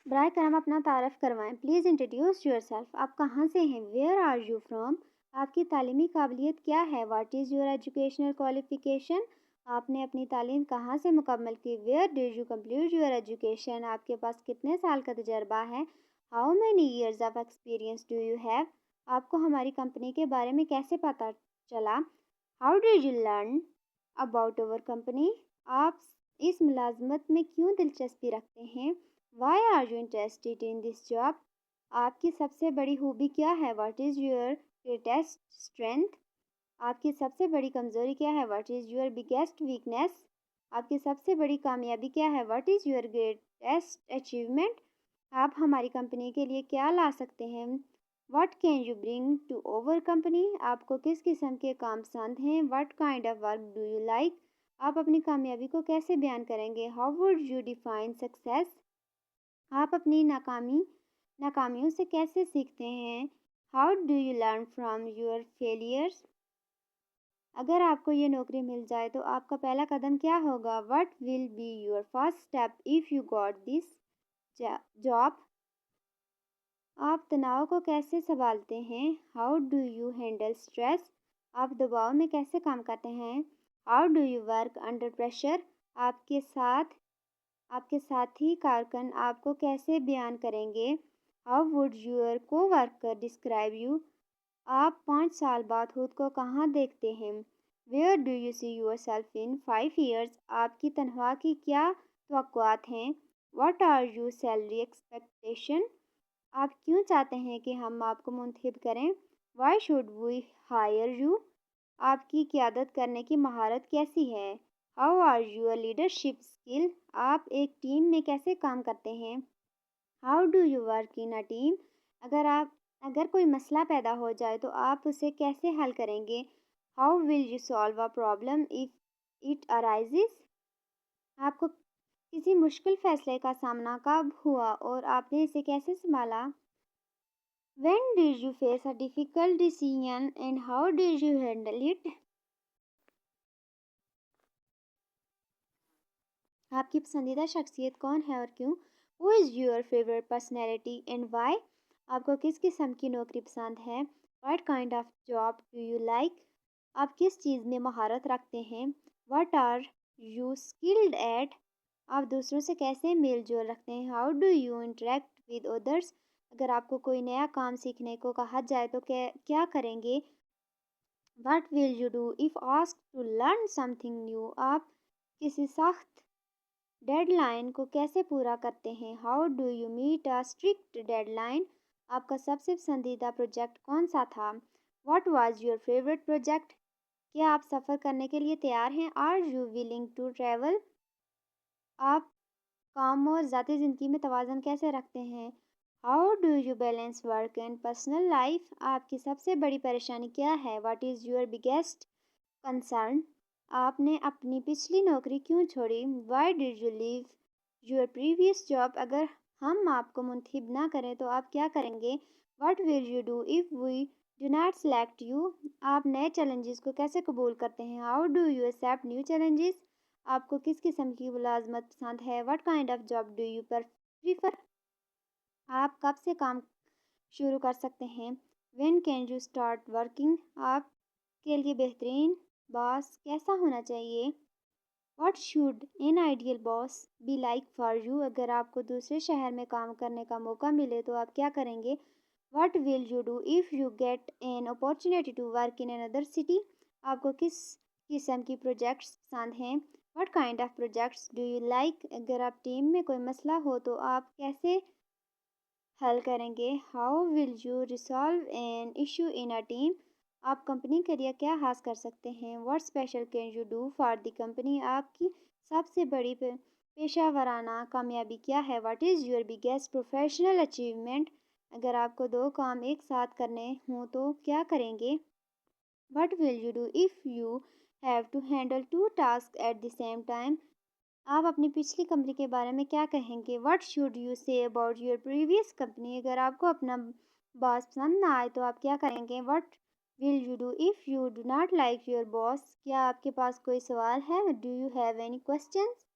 برائے کرم اپنا تعارف کروائیں. Please introduce yourself. آپ کہاں سے ہیں؟ Where are you from? آپ کی تعلیمی قابلیت کیا ہے؟ What is your educational qualification? آپ نے اپنی تعلیم کہاں سے مکمل کی؟ Where did you complete your education? آپ کے پاس کتنے سال کا تجربہ ہے؟ How many years of experience do you have? آپ کو ہماری کمپنی کے بارے میں کیسے پتہ چلا؟ How did you learn about our company? آپ اس ملازمت میں کیوں دلچسپی رکھتے ہیں؟ Why are you interested in this job? آپ کی سب سے بڑی خوبی کیا ہے؟ What is your greatest strength? آپ کی سب سے بڑی کمزوری کیا ہے؟ What is your biggest weakness? آپ کی سب سے بڑی کامیابی کیا ہے؟ What is your greatest achievement? آپ ہماری کمپنی کے لیے کیا لا سکتے ہیں؟ What can you bring to our company? آپ کو کس قسم کے کام پسند ہیں؟ What kind of work do you like? آپ اپنی کامیابی کو کیسے بیان کریں گے؟ How would you define success? آپ اپنی ناکامیوں سے کیسے سیکھتے ہیں؟ How do you learn from your failures? اگر آپ کو یہ نوکری مل جائے تو آپ کا پہلا قدم کیا ہوگا؟ What will be your first step if you got this job? آپ تناؤ کو کیسے سنبھالتے ہیں؟ How do you handle stress? آپ دباؤ میں کیسے کام کرتے ہیں؟ How do you work under pressure? آپ کے ساتھی کارکن آپ کو کیسے بیان کریں گے؟ How would your coworker describe you? آپ 5 سال بعد خود کو کہاں دیکھتے ہیں؟ Where do you see yourself in 5 years? آپ کی تنخواہ کی کیا توقعات ہیں؟ What are your salary expectation? آپ کیوں چاہتے ہیں کہ ہم آپ کو منتخب کریں؟ Why should we hire you? آپ کی قیادت کرنے کی مہارت کیسی ہے؟ How are your leadership skill? آپ ایک ٹیم میں کیسے کام کرتے ہیں؟ How do you work in a team? اگر کوئی مسئلہ پیدا ہو جائے تو آپ اسے کیسے حل کریں گے؟ How will you solve a problem if it arises? آپ کو کسی مشکل فیصلے کا سامنا کب ہوا اور آپ نے اسے کیسے سنبھالا؟ When did you face a difficult decision and how did you handle it? آپ کی پسندیدہ شخصیت کون ہے اور کیوں؟ Who is your favourite personality and why? آپ کو کس قسم کی نوکری پسند ہے؟ What kind of job do you like? آپ کس چیز میں مہارت رکھتے ہیں؟ What are you skilled at? آپ دوسروں سے کیسے میل جول رکھتے ہیں؟ How do you interact with others? اگر آپ کو کوئی نیا کام سیکھنے کو کہا جائے تو کیا کریں گے؟ What will you do if asked to learn something new? آپ کسی سخت ڈیڈ لائن کو کیسے پورا کرتے ہیں؟ How do you meet a strict deadline? آپ کا سب سے پسندیدہ پروجیکٹ کون سا تھا؟ What was your favourite project? کیا آپ سفر کرنے کے لیے تیار ہیں؟ Are you willing to travel? آپ کام اور ذاتی زندگی میں توازن کیسے رکھتے ہیں؟ How do you balance work and personal life? آپ کی سب سے بڑی پریشانی کیا ہے؟ What is your biggest concern? آپ نے اپنی پچھلی نوکری کیوں چھوڑی؟ Why did you leave your previous job? اگر ہم آپ کو منتخب نہ کریں تو آپ کیا کریں گے؟ What will you do if we do not select you? آپ نئے چیلنجز کو کیسے قبول کرتے ہیں؟ How do you accept new challenges? آپ کو کس قسم کی ملازمت پسند ہے؟ What kind of job do you prefer? آپ کب سے کام شروع کر سکتے ہیں؟ When can you start working? آپ کے لیے بہترین باس کیسا ہونا چاہیے؟ What should an ideal boss be like for you? اگر آپ کو دوسرے شہر میں کام کرنے کا موقع ملے تو آپ کیا کریں گے؟ What will you do if you get an opportunity to work in another city? آپ کو کس قسم کی پروجیکٹس پسند ہیں؟ What kind of projects do you like? اگر آپ ٹیم میں کوئی مسئلہ ہو تو آپ کیسے حل کریں گے؟ How will you resolve an issue in a team? آپ کمپنی کے لیے کیا حاصل کر سکتے ہیں؟ What special can you do for the company? آپ کی سب سے بڑی پیشہ ورانہ کامیابی کیا ہے؟ What is your biggest professional achievement? اگر آپ کو 2 کام ایک ساتھ کرنے ہوں تو کیا کریں گے؟ What will you do if you have to handle 2 task at the same time? آپ اپنی پچھلی کمپنی کے بارے میں کیا کہیں گے؟ واٹ شوڈ یو سے اباؤٹ یور پریویس کمپنی؟ اگر آپ کو اپنا باس پسند نہ آئے تو آپ کیا کریں گے؟ What will you do if you do not like your boss? کیا آپ کے پاس کوئی سوال ہے؟ Do you have any questions?